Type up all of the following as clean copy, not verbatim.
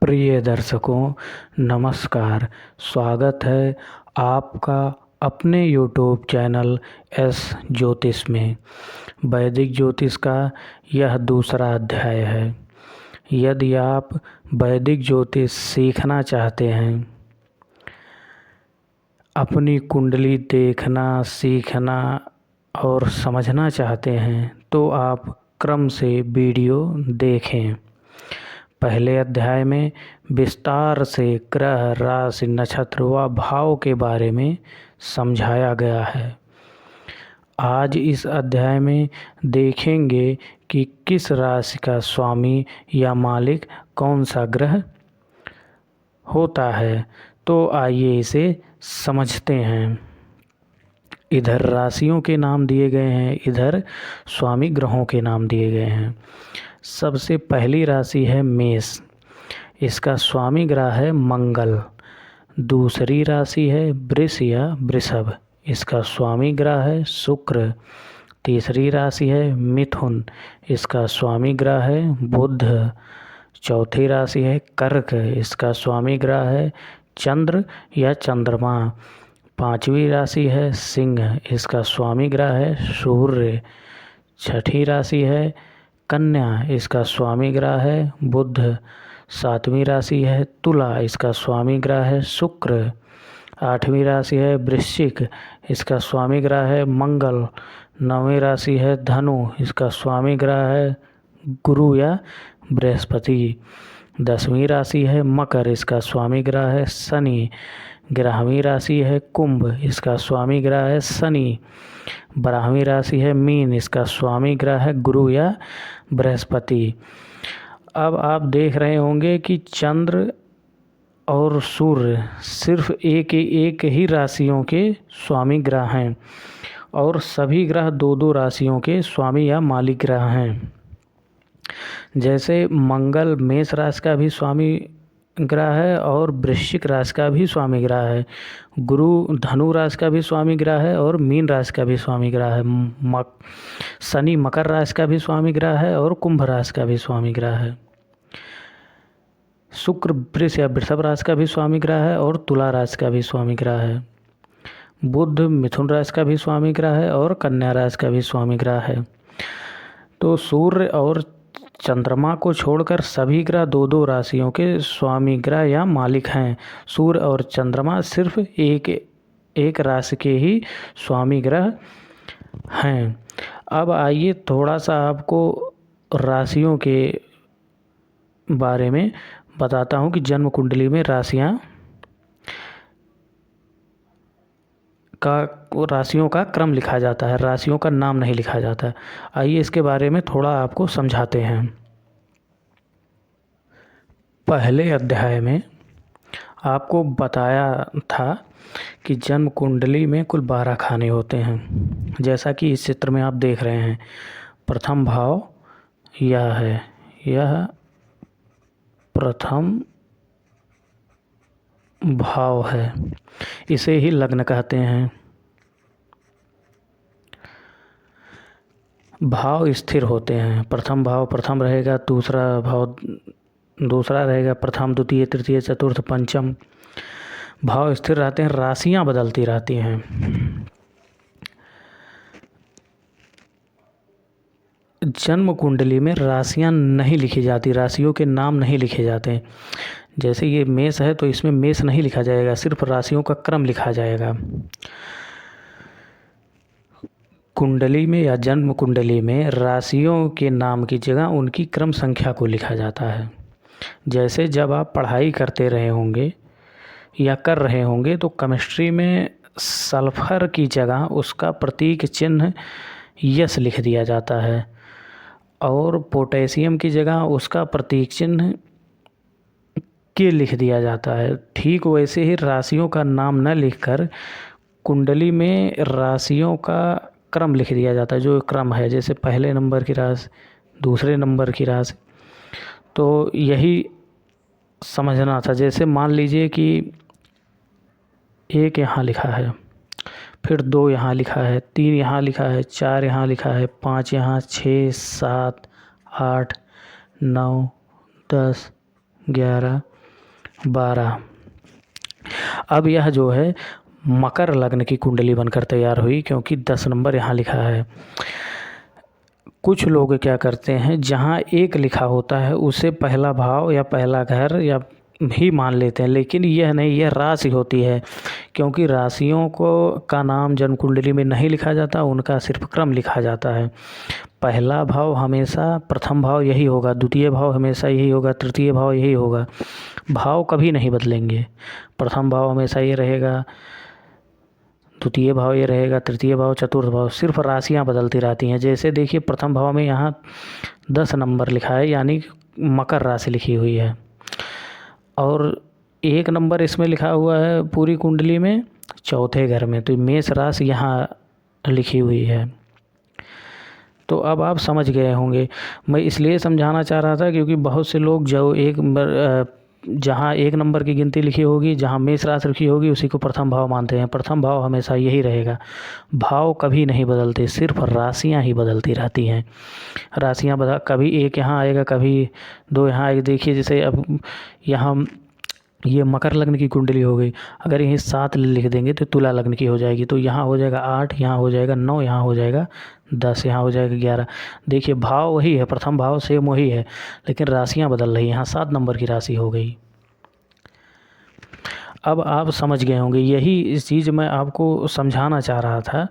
प्रिय दर्शकों, नमस्कार। स्वागत है आपका अपने YouTube चैनल एस ज्योतिष में। वैदिक ज्योतिष का यह दूसरा अध्याय है। यदि आप वैदिक ज्योतिष सीखना चाहते हैं, अपनी कुंडली देखना, सीखना और समझना चाहते हैं, तो आप क्रम से वीडियो देखें। पहले अध्याय में विस्तार से ग्रह, राशि, नक्षत्र व भाव के बारे में समझाया गया है। आज इस अध्याय में देखेंगे कि किस राशि का स्वामी या मालिक कौन सा ग्रह होता है। तो आइए इसे समझते हैं। इधर राशियों के नाम दिए गए हैं, इधर स्वामी ग्रहों के नाम दिए गए हैं। सबसे पहली राशि है मेष। इसका स्वामी ग्रह है मंगल। दूसरी राशि है वृष या वृषभ। इसका स्वामी ग्रह है शुक्र। तीसरी राशि है मिथुन। इसका स्वामी ग्रह है बुध। चौथी राशि है कर्क। इसका स्वामी ग्रह है चंद्र या चंद्रमा। पांचवी राशि है सिंह। इसका स्वामी ग्रह है सूर्य। छठी राशि है कन्या। इसका स्वामी ग्रह है बुध। सातवीं राशि है तुला। इसका स्वामी ग्रह है शुक्र। आठवीं राशि है वृश्चिक। इसका स्वामी ग्रह है मंगल। नौवीं राशि है धनु। इसका स्वामी ग्रह है गुरु या बृहस्पति। 10वीं राशि है मकर। इसका स्वामी ग्रह है शनि। 11वीं राशि है कुंभ। इसका स्वामी ग्रह है शनि। 12वीं राशि है मीन। इसका स्वामी ग्रह है गुरु या बृहस्पति। अब आप देख रहे होंगे कि चंद्र और सूर्य सिर्फ एक ही राशियों के स्वामी ग्रह हैं और सभी ग्रह दो दो राशियों के स्वामी या मालिक ग्रह हैं। जैसे मंगल मेष राशि का भी स्वामी ग्रह है और वृश्चिक राशि का भी स्वामी ग्रह है। गुरु धनु राशि का भी स्वामी ग्रह है और मीन राशि का भी स्वामी ग्रह है। शनि मकर राशि का भी स्वामी ग्रह है और कुंभ राशि का भी स्वामी ग्रह है। शुक्र वृष या वृषभ राशि का भी स्वामी ग्रह है और तुला राशि का भी स्वामी ग्रह है। बुध मिथुन राशि का भी स्वामी ग्रह है और कन्या राशि का भी स्वामी ग्रह है। तो सूर्य और चंद्रमा को छोड़कर सभी ग्रह दो दो राशियों के स्वामी ग्रह या मालिक हैं। सूर्य और चंद्रमा सिर्फ एक राशि के ही स्वामी ग्रह हैं। अब आइए थोड़ा सा आपको राशियों के बारे में बताता हूँ कि जन्म कुंडली में राशियों का क्रम लिखा जाता है, राशियों का नाम नहीं लिखा जाता है। आइए इसके बारे में थोड़ा आपको समझाते हैं। पहले अध्याय में आपको बताया था कि जन्म कुंडली में कुल 12 खाने होते हैं। जैसा कि इस चित्र में आप देख रहे हैं, प्रथम भाव यह है, यह प्रथम भाव है, इसे ही लग्न कहते हैं। भाव स्थिर होते हैं। प्रथम भाव प्रथम रहेगा, दूसरा भाव दूसरा रहेगा, प्रथम द्वितीय तृतीय चतुर्थ पंचम भाव स्थिर रहते हैं। राशियां बदलती रहती हैं। जन्म कुंडली में राशियां नहीं लिखी जाती, राशियों के नाम नहीं लिखे जाते। जैसे ये मेष है तो इसमें मेष नहीं लिखा जाएगा, सिर्फ राशियों का क्रम लिखा जाएगा। कुंडली में या जन्म कुंडली में राशियों के नाम की जगह उनकी क्रम संख्या को लिखा जाता है। जैसे जब आप पढ़ाई करते रहे होंगे या कर रहे होंगे तो केमिस्ट्री में सल्फर की जगह उसका प्रतीक चिन्ह यस लिख दिया जाता है और पोटेशियम की जगह उसका प्रतीक चिन्ह के लिख दिया जाता है। ठीक वैसे ही राशियों का नाम न लिखकर कुंडली में राशियों का क्रम लिख दिया जाता है, जो क्रम है। जैसे पहले नंबर की राशि, दूसरे नंबर की राशि, तो यही समझना था। जैसे मान लीजिए कि 1 यहाँ लिखा है, फिर 2 यहाँ लिखा है, 3 यहाँ लिखा है, 4 यहाँ लिखा है, 5 यहाँ, 6, 7, 8, 9, 10, 11, 12। अब यह जो है मकर लग्न की कुंडली बनकर तैयार हुई, क्योंकि 10 नंबर यहाँ लिखा है। कुछ लोग क्या करते हैं, जहाँ 1 लिखा होता है उसे पहला भाव या पहला घर या भी मान लेते हैं, लेकिन यह नहीं, यह राशि होती है, क्योंकि राशियों को का नाम जन्म कुंडली में नहीं लिखा जाता, उनका सिर्फ क्रम लिखा जाता है। पहला भाव हमेशा प्रथम भाव यही होगा, द्वितीय भाव हमेशा यही होगा, तृतीय भाव यही होगा। भाव कभी नहीं बदलेंगे। प्रथम भाव हमेशा ये रहेगा, द्वितीय भाव ये रहेगा, तृतीय भाव, चतुर्थ भाव, सिर्फ राशियाँ बदलती रहती हैं। जैसे देखिए प्रथम भाव में यहाँ 10 नंबर लिखा है, यानी मकर राशि लिखी हुई है, और 1 नंबर इसमें लिखा हुआ है पूरी कुंडली में चौथे घर में, तो मेष राशि यहाँ लिखी हुई है। तो अब आप समझ गए होंगे। मैं इसलिए समझाना चाह रहा था क्योंकि बहुत से लोग जो जहाँ 1 नंबर की गिनती लिखी होगी, जहाँ मेष राशि लिखी होगी, उसी को प्रथम भाव मानते हैं। प्रथम भाव हमेशा यही रहेगा, भाव कभी नहीं बदलते, सिर्फ राशियाँ ही बदलती रहती हैं। राशियाँ कभी 1 यहाँ आएगा, कभी 2 यहाँ आएगा। देखिए जैसे अब यहाँ ये मकर लग्न की कुंडली हो गई, अगर यहीं 7 लिख देंगे तो तुला लग्न की हो जाएगी, तो यहाँ हो जाएगा 8, यहाँ हो जाएगा 9, यहाँ हो जाएगा 10, यहाँ हो जाएगा 11। देखिए भाव वही है, प्रथम भाव सेम वही है, लेकिन राशियाँ बदल रही हैं। यहाँ 7 नंबर की राशि हो गई। अब आप समझ गए होंगे, यही चीज़ मैं आपको समझाना चाह रहा था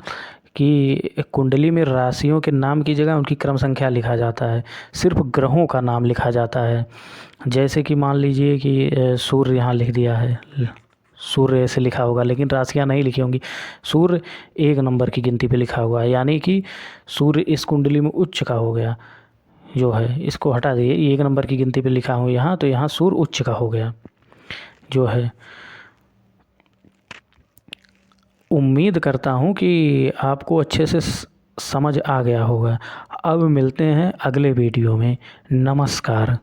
कि कुंडली में राशियों के नाम की जगह उनकी क्रम संख्या लिखा जाता है, सिर्फ ग्रहों का नाम लिखा जाता है। जैसे कि मान लीजिए कि सूर्य यहाँ लिख दिया है, सूर्य ऐसे लिखा होगा, लेकिन राशियाँ नहीं लिखी होंगी। सूर्य 1 नंबर की गिनती पे लिखा हुआ है, यानी कि सूर्य इस कुंडली में उच्च का हो गया, जो है इसको हटा दिए, 1 नंबर की गिनती पे लिखा हूँ यहाँ, तो यहाँ सूर्य उच्च का हो गया, जो है। उम्मीद करता हूँ कि आपको अच्छे से समझ आ गया होगा। अब मिलते हैं अगले वीडियो में। नमस्कार।